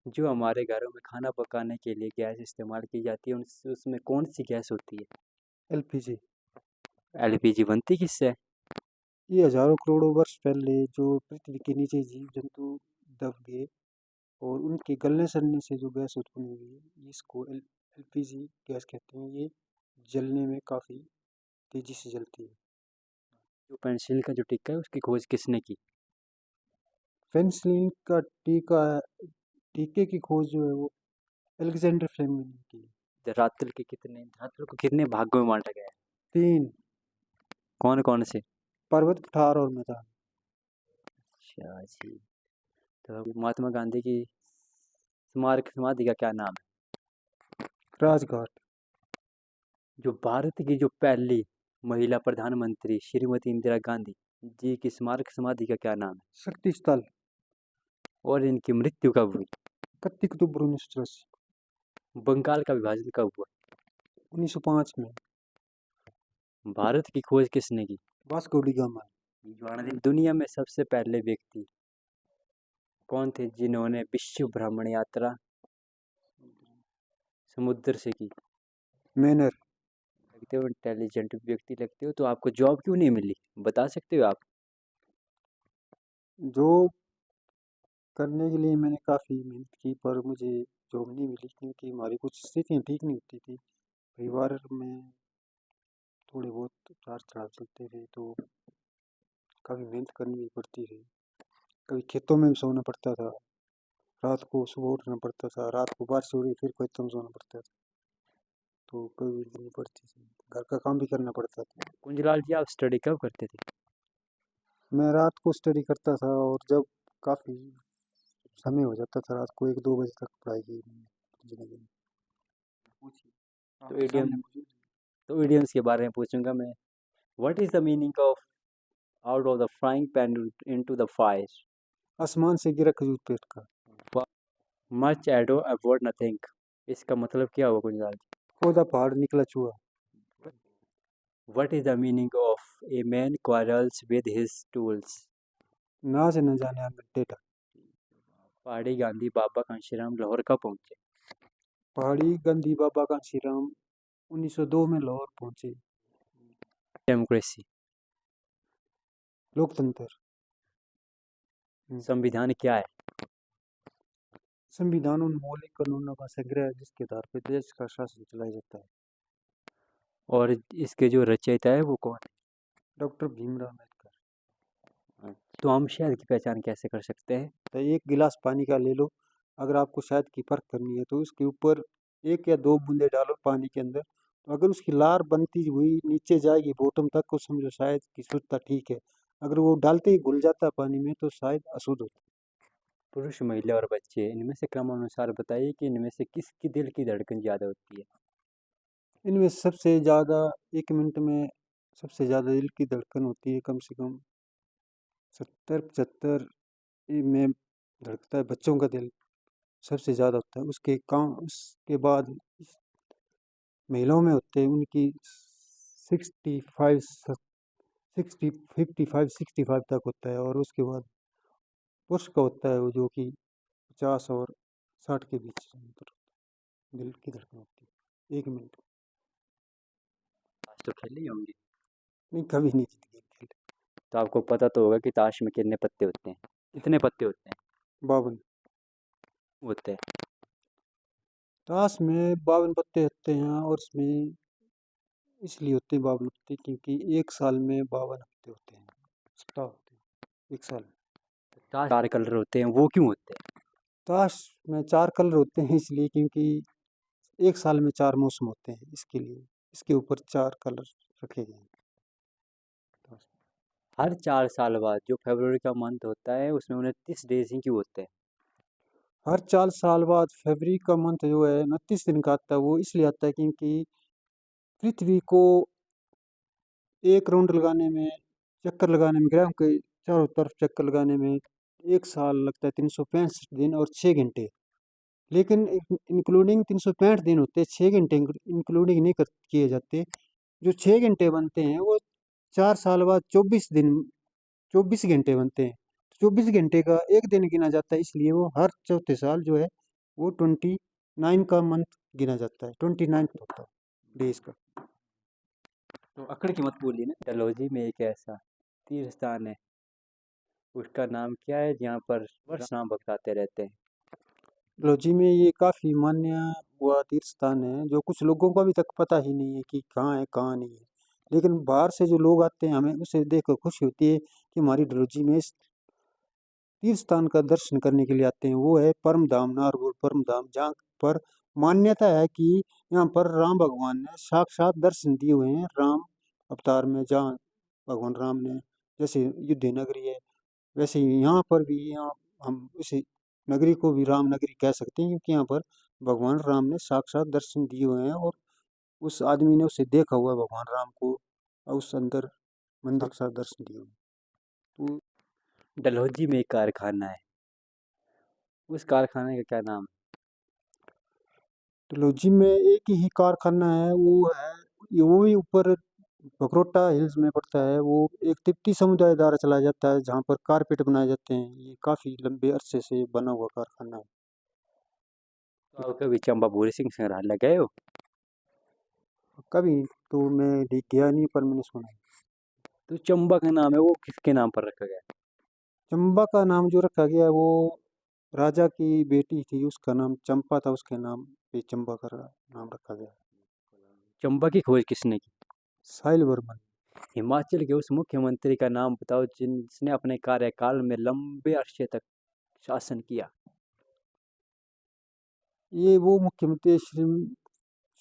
जो हमारे घरों में खाना पकाने के लिए गैस इस्तेमाल की जाती है उसमें कौन सी गैस होती है? एलपीजी। एलपीजी बनती किससे है? ये हजारों करोड़ों वर्ष पहले जो पृथ्वी के नीचे जीव जंतु दब गए और उनके गलने सड़ने से जो गैस उत्पन्न हुई है इसको एलपीजी गैस कहते हैं। ये जलने में काफ़ी तेजी से जलती है। जो पेंसिल का जो टिक्का है उसकी खोज किसने की? पेनिसिलिन का टीके की खोज जो है वो अलेक्जेंडर फ्लेमिंग ने की। धरातल को कितने भागों में बांटा गया है? 3। कौन कौन से? पर्वत, पठार और मैदान। अच्छा जी। तो महात्मा गांधी की स्मारक समाधि का क्या नाम है? राजघाट। जो भारत की जो पहली महिला प्रधानमंत्री श्रीमती इंदिरा गांधी जी की स्मारक समाधि का क्या नाम है? शक्ति स्थल। और इनकी मृत्यु कब हुई? 31 अक्टूबर 1984। बंगाल का विभाजन कब हुआ? 1905 में। भारत की खोज किसने की? Vasco D gamma. दुनिया में सबसे पहले व्यक्ति कौन थे जिन्होंने विश्व भ्रमण यात्रा समुद्र से की? मैनर। लगते हो इंटेलिजेंट व्यक्ति लगते हो, तो आपको जॉब क्यों नहीं मिली, बता सकते हो आप? जो करने के लिए मैंने काफ़ी मेहनत की पर मुझे जॉब नहीं मिली क्योंकि हमारी कुछ स्थितियाँ ठीक नहीं होती थी। परिवार में थोड़े बहुत उतार चढ़ाव चलते थे तो काफ़ी मेहनत करनी भी पड़ती थी। कभी खेतों में भी सोना पड़ता था, रात को सुबह उठना पड़ता था, रात को बारिश हो रही फिर खेतों में सोना पड़ता था, तो कभी भी करनी पड़ती थी। घर का काम भी करना पड़ता था। कुंजलाल जी, आप स्टडी कब करते थे? मैं रात को स्टडी करता था और जब काफ़ी समय हो जाता था रात को 1-2 बजे तक पढ़ाई की मैंने ज़िंदगी में। पूछिए, तो आपके इडियम सामने मौजूद है। तो इडियम्स के बारे में पूछूंगा मैं। What is the meaning of out of the frying pan into the fire? आसमान से गिरा खजूर पेट का। मच एडो अवॉइड नथिंग, इसका मतलब क्या हुआ कुंजलाल जी? खोदा पहाड़ निकला चूहा। What is the meaning of a man quarrels with his tools? ना से न जाने अनंत डेटा। पहाड़ी गांधी बाबा कांशीराम लाहौर कब पहुंचे? पहाड़ी गांधी बाबा कांशीराम 1902 में लाहौर पहुंचे। डेमोक्रेसी। लोकतंत्र। संविधान क्या है? संविधान उन मौलिक कानूनों का संग्रह है जिसके आधार पर देश का शासन चलाया जाता है। और इसके जो रचयिता है वो कौन डॉक्टर भीमराव अम्बेडकर। है? तो हम शहर की पहचान कैसे कर सकते हैं? तो एक गिलास पानी का ले लो, अगर आपको शहद की परख करनी है तो उसके ऊपर 1 या 2 बूंदे डालो पानी के अंदर, तो अगर उसकी लार बनती हुई नीचे जाएगी बॉटम तक तो समझो शायद की शुद्धता ठीक है। अगर वो डालते ही घुल जाता है पानी में तो शायद अशुद्ध होता है। पुरुष, महिला और बच्चे, इनमें से क्रमानुसार बताइए कि इनमें से किसकी दिल की धड़कन ज़्यादा होती है? इनमें सबसे ज़्यादा 1 मिनट में सबसे ज़्यादा दिल की धड़कन होती है कम से कम 70-75 में धड़कता है बच्चों का दिल सबसे ज़्यादा होता है। उसके बाद महिलाओं में होते हैं उनकी 65 60 55-65 तक होता है और उसके बाद पुरुष का होता है वो जो कि 50 और 60 के बीच दिल की धड़कन होती है 1 मिनट। आज तो खेले ही होंगे। नहीं कभी नहीं जीत गए। तो आपको पता तो होगा कि ताश में कितने पत्ते होते हैं? कितने पत्ते होते हैं? 52। होते हैं। ताश में 52 पत्ते होते हैं और उसमें इसलिए होते हैं 52 पत्ते क्योंकि एक साल में 52 हफ्ते होते हैं, सप्ताह होते हैं एक साल में। ताश 4 कलर होते हैं, वो क्यों होते हैं? ताश में 4 कलर होते हैं इसलिए क्योंकि एक साल में 4 मौसम होते हैं, इसके लिए इसके ऊपर 4 कलर रखे गए हैं ताश में। हर 4 साल बाद जो फरवरी का मंथ होता है उसमें 29 डेज़ ही क्यों होते हैं? हर 4 साल बाद फरवरी का मंथ जो है 29 दिन का आता है, वो इसलिए आता है क्योंकि पृथ्वी को एक राउंड लगाने में चक्कर लगाने में ग्रहों के चारों तरफ चक्कर लगाने में 1 साल लगता है 365 दिन और 6 घंटे। लेकिन इंक्लूडिंग 365 दिन होते हैं, 6 घंटे इंक्लूडिंग नहीं किए जाते। जो 6 घंटे बनते हैं वो 4 साल बाद 24 घंटे बनते हैं। 24 घंटे का एक दिन गिना जाता है इसलिए वो हर चौथे साल जो है वो 29 का मंथ गिना जाता है, 29 होता है डेज का। तो अकड़ की मत बोलिए ना। डलहौजी में एक ऐसा तीर्थ स्थान है, उसका नाम क्या है, जहाँ पर वर्ष राम भक्त आते रहते हैं। डलहौजी में ये काफ़ी मान्य हुआ तीर्थ स्थान है, जो कुछ लोगों को अभी तक पता ही नहीं है कि कहाँ है कहाँ नहीं है। लेकिन बाहर से जो लोग आते हैं, हमें उसे देखकर खुशी होती है कि हमारी डलहौजी में इस तीर्थ स्थान का दर्शन करने के लिए आते हैं। वो है परम धाम, नाहरगढ़ परम धाम, जहाँ पर मान्यता है कि यहाँ पर राम भगवान ने साक्षात दर्शन दिए हुए हैं राम अवतार में। जहाँ भगवान राम ने, जैसे युद्ध नगरी है, वैसे ही यहाँ पर भी, यहाँ हम इसी नगरी को भी राम नगरी कह सकते हैं, क्योंकि यहाँ पर भगवान राम ने साक्षात दर्शन दिए हुए हैं, और उस आदमी ने उसे देखा हुआ है भगवान राम को, और उस अंदर मंदिर के साथ दर्शन दिए हुए हैं। तो डलहौजी में एक कारखाना है, उस कारखाने का क्या नाम है? डलहौजी में एक ही कारखाना है, वो है, वो भी ऊपर पकरोटा हिल्स में पड़ता है। वो एक तिब्बती समुदाय द्वारा चलाया जाता है, जहाँ पर कारपेट बनाए जाते हैं। ये काफ़ी लंबे अरसे से बना हुआ कारखाना है। तो आप कभी चंबा भूरी सिंह संग्रहालय गए हो? कभी तो मैं गया नहीं, पर मैंने सुना है। तो चंबा का नाम है वो किसके नाम पर रखा गया है? चंबा का नाम जो रखा गया है, वो राजा की बेटी थी, उसका नाम चंपा था, उसके नाम पे चंबा का नाम रखा गया है। चंबा की खोज किसने की? साहिल वर्मन। हिमाचल के उस मुख्यमंत्री का नाम बताओ जिसने अपने कार्यकाल में लंबे अरसे तक शासन किया। ये वो मुख्यमंत्री श्री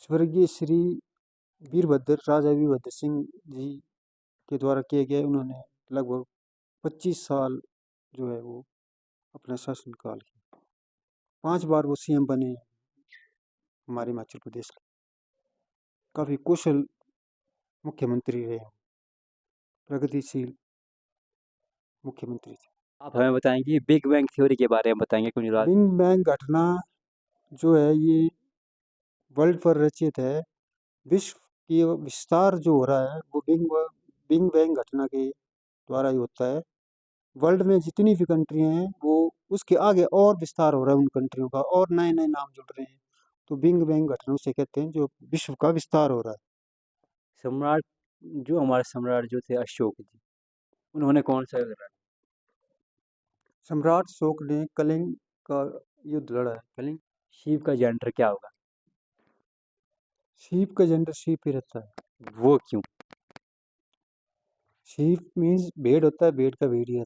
स्वर्गीय श्री वीरभद्र, राजा वीरभद्र सिंह जी के द्वारा किए गए। उन्होंने लगभग 25 साल जो है वो अपना शासनकाल किया। 5 बार वो सीएम बने हैं हमारे हिमाचल प्रदेश के। काफ़ी कुशल मुख्यमंत्री रहे हैं, प्रगतिशील मुख्यमंत्री थे। आप हमें बताएंगे बिग बैंग थ्योरी के बारे में बताएंगे कुछ राज। बिग बैंग घटना जो है, ये वर्ल्ड पर रचित है। विश्व की विस्तार जो हो रहा है, वो बिग बैंग घटना के द्वारा ही होता है। वर्ल्ड में जितनी भी कंट्रियां हैं, वो उसके आगे और विस्तार हो रहा है उन कंट्रियों का, और नए नए नाम जुड़ रहे हैं। तो बिग बैंग घटना उसे कहते हैं, जो विश्व का विस्तार हो रहा है। सम्राट, जो हमारे सम्राट जो थे अशोक जी, उन्होंने कौन सा युद्ध लड़ा? सम्राट अशोक ने कलिंग का युद्ध लड़ा है। कलिंग। शिव का जेंडर क्या होगा? शीप का जेंडर शीप ही रहता है। वो क्यों? शीप मीन्स भेड़ होता है, भेड़ का भेड़ ही रहता है।